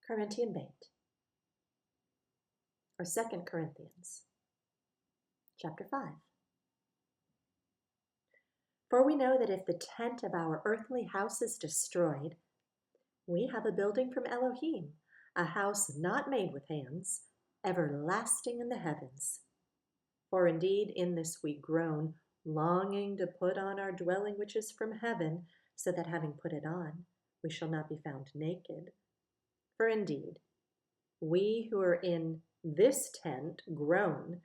Corinthian bait, or 2 Corinthians, chapter 5. For we know that if the tent of our earthly house is destroyed, we have a building from Elohim, a house not made with hands, everlasting in the heavens. For indeed in this we groan, longing to put on our dwelling which is from heaven, so that having put it on, we shall not be found naked. For indeed, we who are in this tent groan,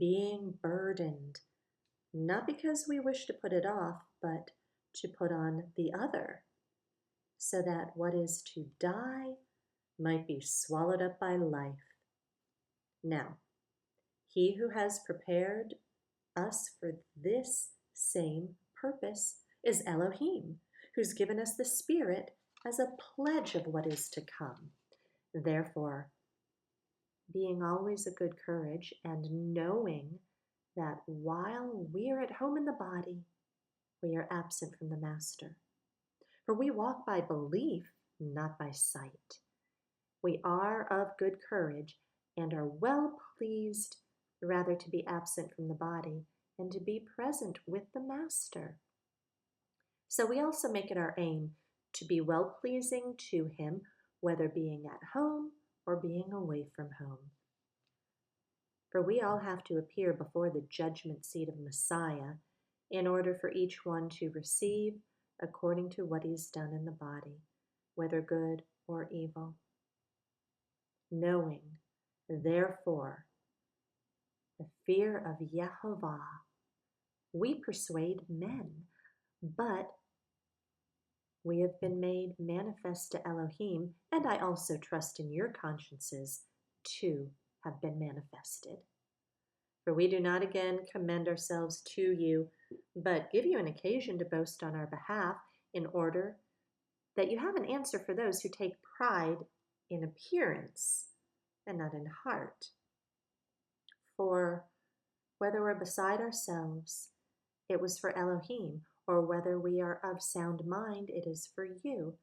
being burdened, not because we wish to put it off, but to put on the other, so that what is to die might be swallowed up by life. Now, he who has prepared us for this same purpose is Elohim, who's given us the Spirit as a pledge of what is to come. Therefore, being always of good courage and knowing that while we are at home in the body, we are absent from the Master. For we walk by belief, not by sight. We are of good courage and are well pleased rather to be absent from the body and to be present with the Master. So we also make it our aim to be well-pleasing to him, whether being at home or being away from home. For we all have to appear before the judgment seat of Messiah in order for each one to receive according to what he's done in the body, whether good or evil. Knowing, therefore, the fear of Yehovah, we persuade men, but we have been made manifest to Elohim, and I also trust in your consciences too have been manifested. For we do not again commend ourselves to you, but give you an occasion to boast on our behalf, in order that you have an answer for those who take pride in appearance and not in heart. For whether we're beside ourselves, it was for Elohim, or whether we are of sound mind, it is for you.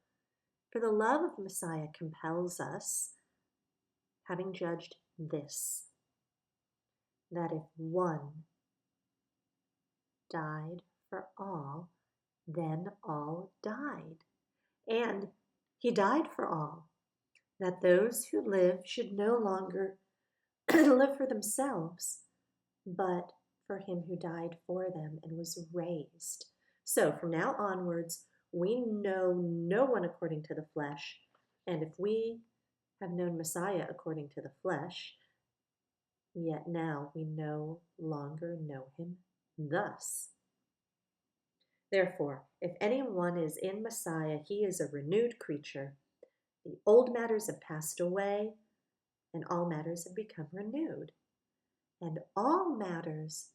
For the love of Messiah compels us, having judged this, that if one died for all, then all died. And he died for all, that those who live should no longer live for themselves, but for him who died for them and was raised. So from now onwards, we know no one according to the flesh, and if we have known Messiah according to the flesh, yet now we no longer know him thus. Therefore, if anyone is in Messiah, he is a renewed creature. The old matters have passed away, and all matters have become renewed. And all matters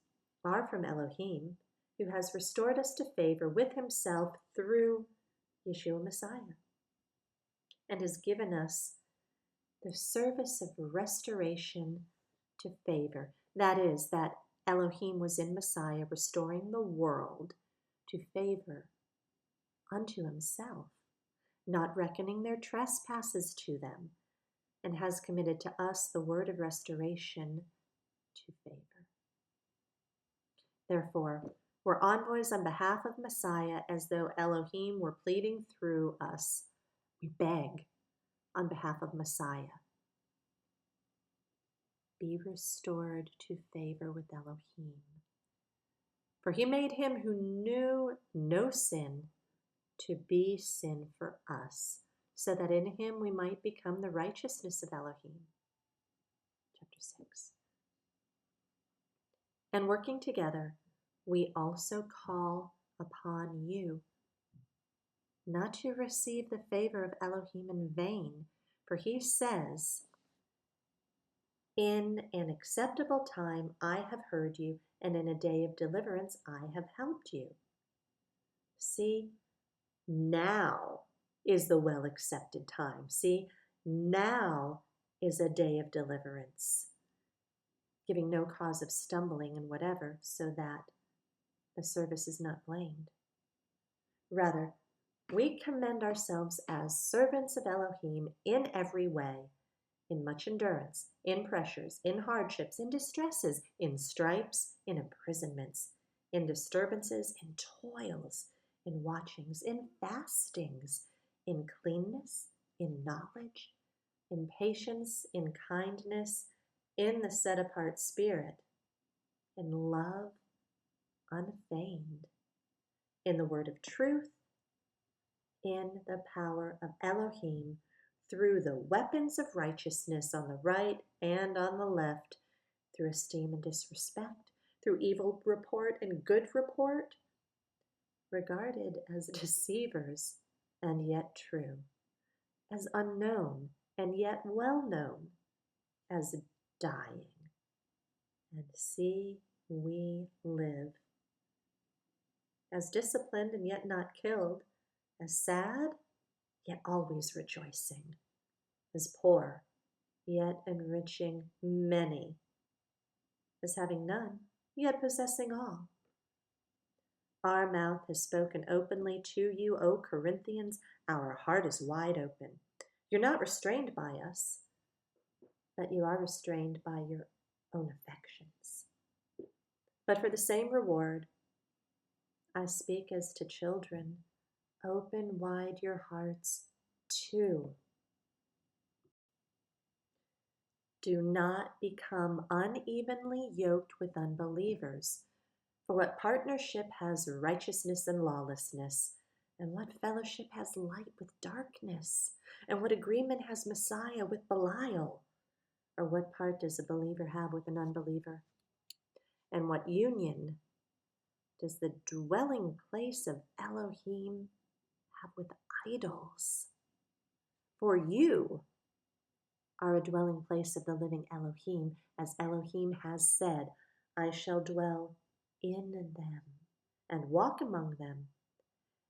are from Elohim, who has restored us to favor with himself through Yeshua Messiah, and has given us the service of restoration to favor. That is, that Elohim was in Messiah restoring the world to favor unto himself, not reckoning their trespasses to them, and has committed to us the word of restoration to favor. Therefore, we're envoys on behalf of Messiah, as though Elohim were pleading through us. We beg on behalf of Messiah, be restored to favor with Elohim. For he made him who knew no sin to be sin for us, so that in him we might become the righteousness of Elohim. Chapter 6. And working together, we also call upon you not to receive the favor of Elohim in vain, for he says, in an acceptable time I have heard you, and in a day of deliverance I have helped you. See, now is the well-accepted time. See, now is a day of deliverance, giving no cause of stumbling and whatever, so that the service is not blamed. Rather, We commend ourselves as servants of Elohim in every way, in much endurance, in pressures, in hardships, in distresses, in stripes, in imprisonments, in disturbances, in toils, in watchings, in fastings, in cleanness, in knowledge, in patience, in kindness, in the set apart spirit, in love unfeigned, in the word of truth, in the power of Elohim, through the weapons of righteousness on the right and on the left, through esteem and disrespect, through evil report and good report, regarded as deceivers and yet true, as unknown and yet well known, as dying. And see, we live, as disciplined and yet not killed, as sad, yet always rejoicing, as poor, yet enriching many, as having none, yet possessing all. Our mouth has spoken openly to you, O Corinthians. Our heart is wide open. You're not restrained by us, but you are restrained by your own affections. But for the same reward, I speak as to children. Open wide your hearts too. Do not become unevenly yoked with unbelievers. For what partnership has righteousness and lawlessness? And what fellowship has light with darkness? And what agreement has Messiah with Belial? Or what part does a believer have with an unbeliever? And what union does the dwelling place of Elohim have with idols? For you are a dwelling place of the living Elohim, as Elohim has said, I shall dwell in them and walk among them,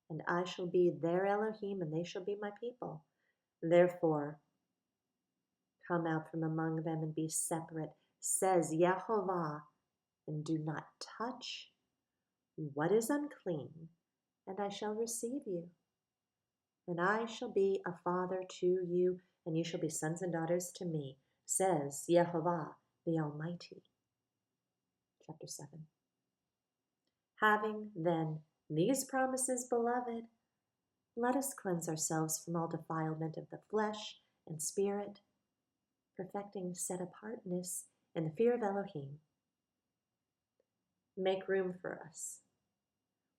and I shall be their Elohim, and they shall be my people. Therefore, come out from among them and be separate, says Yehovah, and do not touch what is unclean, and I shall receive you. And I shall be a father to you, and you shall be sons and daughters to me, says Yehovah the Almighty. Chapter 7. Having then these promises, beloved, let us cleanse ourselves from all defilement of the flesh and spirit, perfecting set apartness in the fear of Elohim. Make room for us.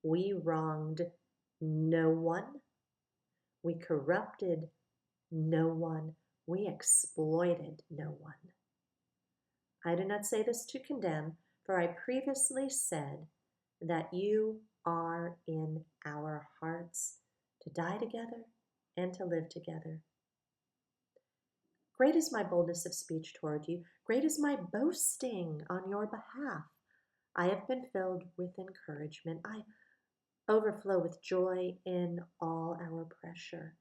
We wronged no one. We corrupted no one. We exploited no one. I do not say this to condemn, for I previously said that you are in our hearts to die together and to live together. Great is my boldness of speech toward you. Great is my boasting on your behalf. I have been filled with encouragement. I overflow with joy in all our pressure.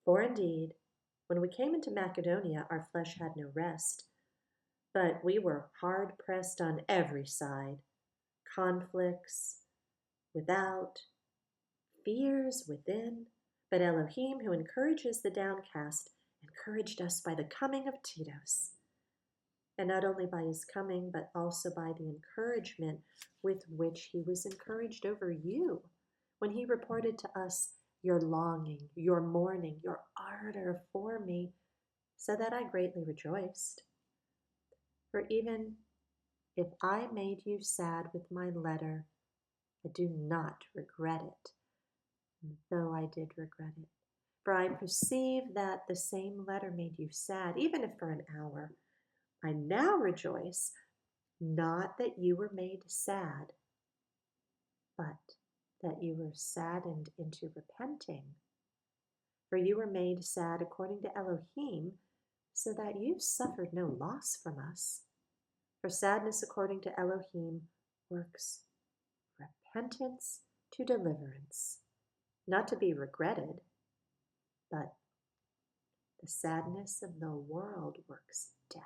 For indeed, when we came into Macedonia, our flesh had no rest, but we were hard pressed on every side. Conflicts without, fears within. But Elohim, who encourages the downcast, encouraged us by the coming of Titus. And not only by his coming, but also by the encouragement with which he was encouraged over you, when he reported to us your longing, your mourning, your ardor for me, so that I greatly rejoiced. For even if I made you sad with my letter, I do not regret it, though I did regret it. For I perceive that the same letter made you sad, even if for an hour. I now rejoice, not that you were made sad, but that you were saddened into repenting. For you were made sad according to Elohim, so that you suffered no loss from us. For sadness according to Elohim works repentance to deliverance, not to be regretted, but the sadness of the world works death.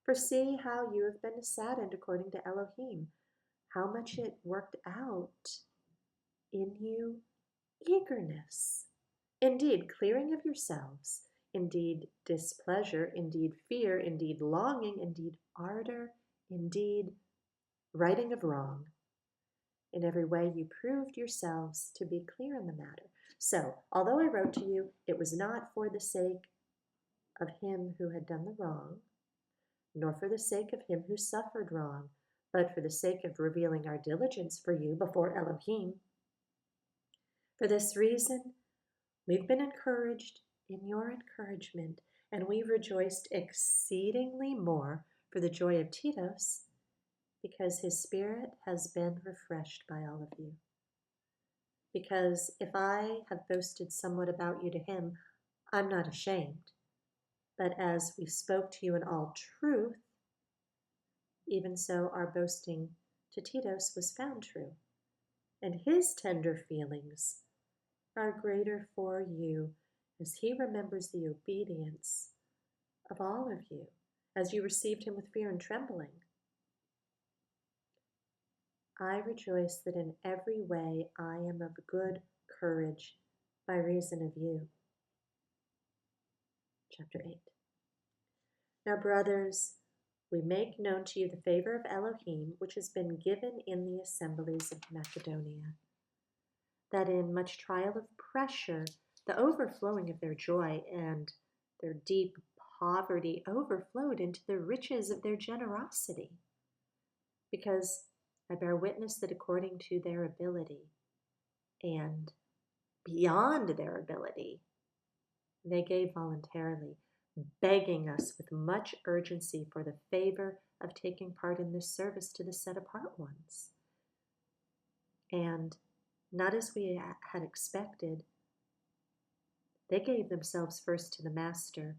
For see how you have been saddened according to Elohim, how much it worked out in you eagerness, indeed clearing of yourselves, indeed displeasure, indeed fear, indeed longing, indeed ardor, indeed righting of wrong. In every way you proved yourselves to be clear in the matter. So, although I wrote to you, it was not for the sake of him who had done the wrong, nor for the sake of him who suffered wrong, but for the sake of revealing our diligence for you before Elohim. For this reason, we've been encouraged in your encouragement, and we rejoiced exceedingly more for the joy of Titus, because his spirit has been refreshed by all of you. Because if I have boasted somewhat about you to him, I'm not ashamed. But as we spoke to you in all truth, even so our boasting to Titus was found true, and his tender feelings are greater for you as he remembers the obedience of all of you, as you received him with fear and trembling. I rejoice that in every way I am of good courage by reason of you. Chapter 8. Now, brothers, we make known to you the favor of Elohim, which has been given in the assemblies of Macedonia, that in much trial of pressure, the overflowing of their joy and their deep poverty overflowed into the riches of their generosity. Because I bear witness that according to their ability and beyond their ability, they gave voluntarily, begging us with much urgency for the favor of taking part in this service to the set-apart ones. And not as we had expected, they gave themselves first to the Master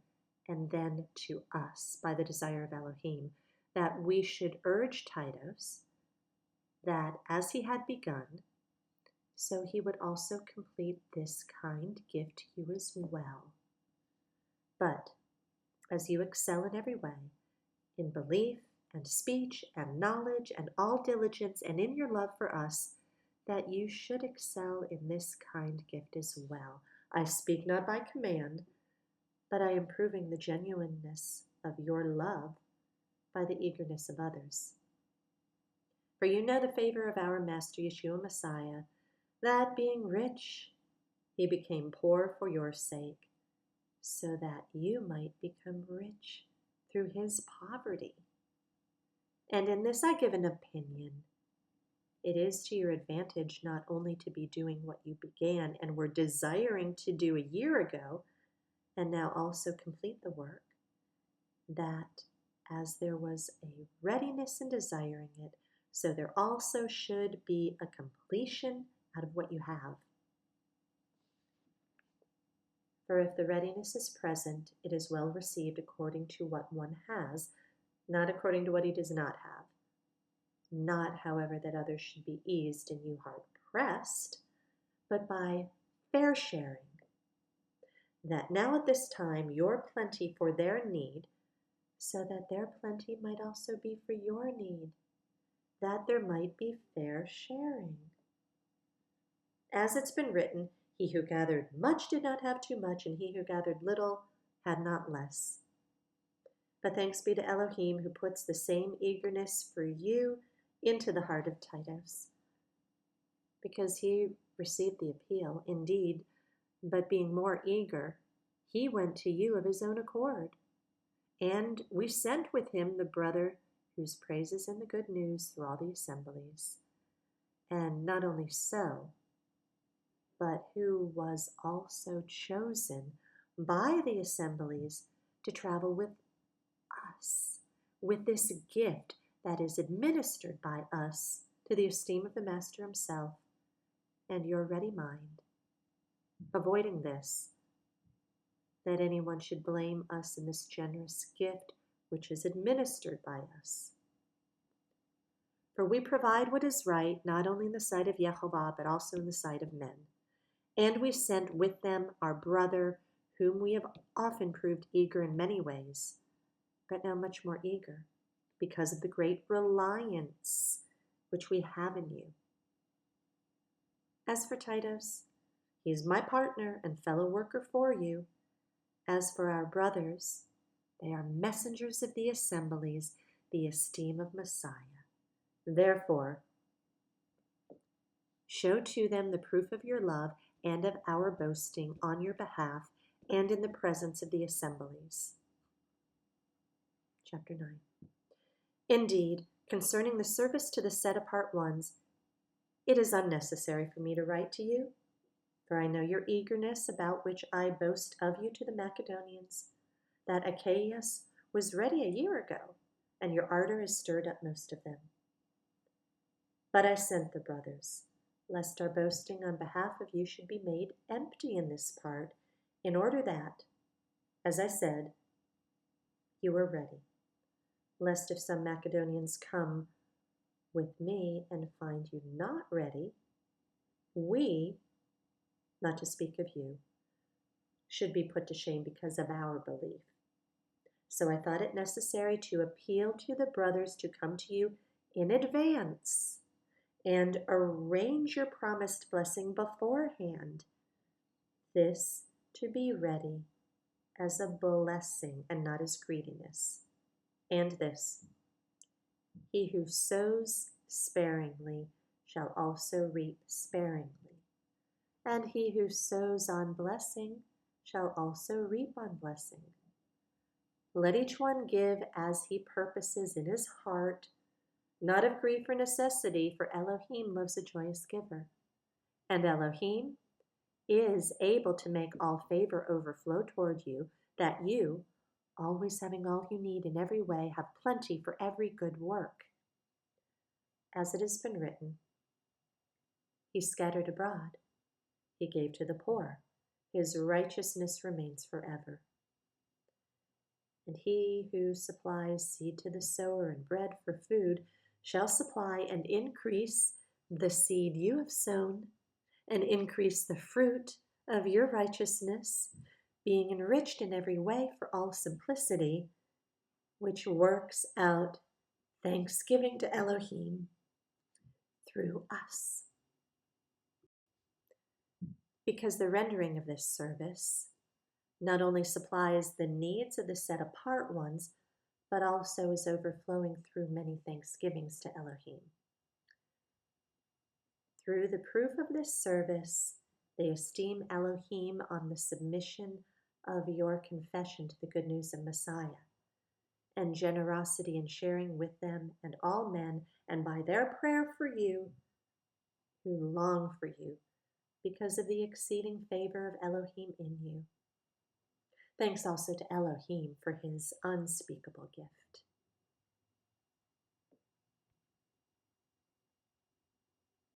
and then to us by the desire of Elohim, that we should urge Titus that as he had begun, so he would also complete this kind gift to you as well. But as you excel in every way, in belief and speech and knowledge and all diligence, and in your love for us, that you should excel in this kind gift as well. I speak not by command, but I am proving the genuineness of your love by the eagerness of others. For you know the favor of our Master Yeshua Messiah, that being rich, he became poor for your sake, so that you might become rich through his poverty. And in this I give an opinion. It is to your advantage not only to be doing what you began and were desiring to do a year ago, and now also complete the work, that as there was a readiness in desiring it, so there also should be a completion out of what you have. For if the readiness is present, it is well received according to what one has, not according to what he does not have. Not, however, that others should be eased and you hard pressed, but by fair sharing, that now at this time your plenty for their need, so that their plenty might also be for your need, that there might be fair sharing. As it's been written, he who gathered much did not have too much, and he who gathered little had not less. But thanks be to Elohim, who puts the same eagerness for you into the heart of Titus, because he received the appeal, indeed, but being more eager, he went to you of his own accord. And we sent with him the brother whose praises in the good news through all the assemblies. And not only so, but who was also chosen by the assemblies to travel with us, with this gift that is administered by us to the esteem of the Master himself and your ready mind, avoiding this, that anyone should blame us in this generous gift which is administered by us. For we provide what is right, not only in the sight of Yehovah, but also in the sight of men. And we sent with them our brother, whom we have often proved eager in many ways, but now much more eager, because of the great reliance which we have in you. As for Titus, He's my partner and fellow worker for you. As for our brothers, they are messengers of the assemblies, the esteem of Messiah. Therefore, show to them the proof of your love and of our boasting on your behalf and in the presence of the assemblies. Chapter 9. Indeed, concerning the service to the set-apart ones, it is unnecessary for me to write to you, for I know your eagerness about which I boast of you to the Macedonians, that Achaia was ready a year ago, and your ardor has stirred up most of them. But I sent the brothers, lest our boasting on behalf of you should be made empty in this part, in order that, as I said, you are ready, lest if some Macedonians come with me and find you not ready, we, not to speak of you, should be put to shame because of our belief. So I thought it necessary to appeal to the brothers to come to you in advance and arrange your promised blessing beforehand, this to be ready as a blessing and not as greediness. And this, he who sows sparingly shall also reap sparingly, and he who sows on blessing shall also reap on blessing. Let each one give as he purposes in his heart, not of grief or necessity, for Elohim loves a joyous giver. And Elohim is able to make all favor overflow toward you, that you, always having all you need in every way, have plenty for every good work. As it has been written, he scattered abroad, he gave to the poor, his righteousness remains forever. And he who supplies seed to the sower and bread for food shall supply and increase the seed you have sown, and increase the fruit of your righteousness, being enriched in every way for all simplicity, which works out thanksgiving to Elohim through us. Because the rendering of this service not only supplies the needs of the set-apart ones, but also is overflowing through many thanksgivings to Elohim. Through the proof of this service, they esteem Elohim on the submission of your confession to the good news of Messiah, and generosity in sharing with them and all men, and by their prayer for you, who long for you, because of the exceeding favor of Elohim in you. Thanks also to Elohim for his unspeakable gift.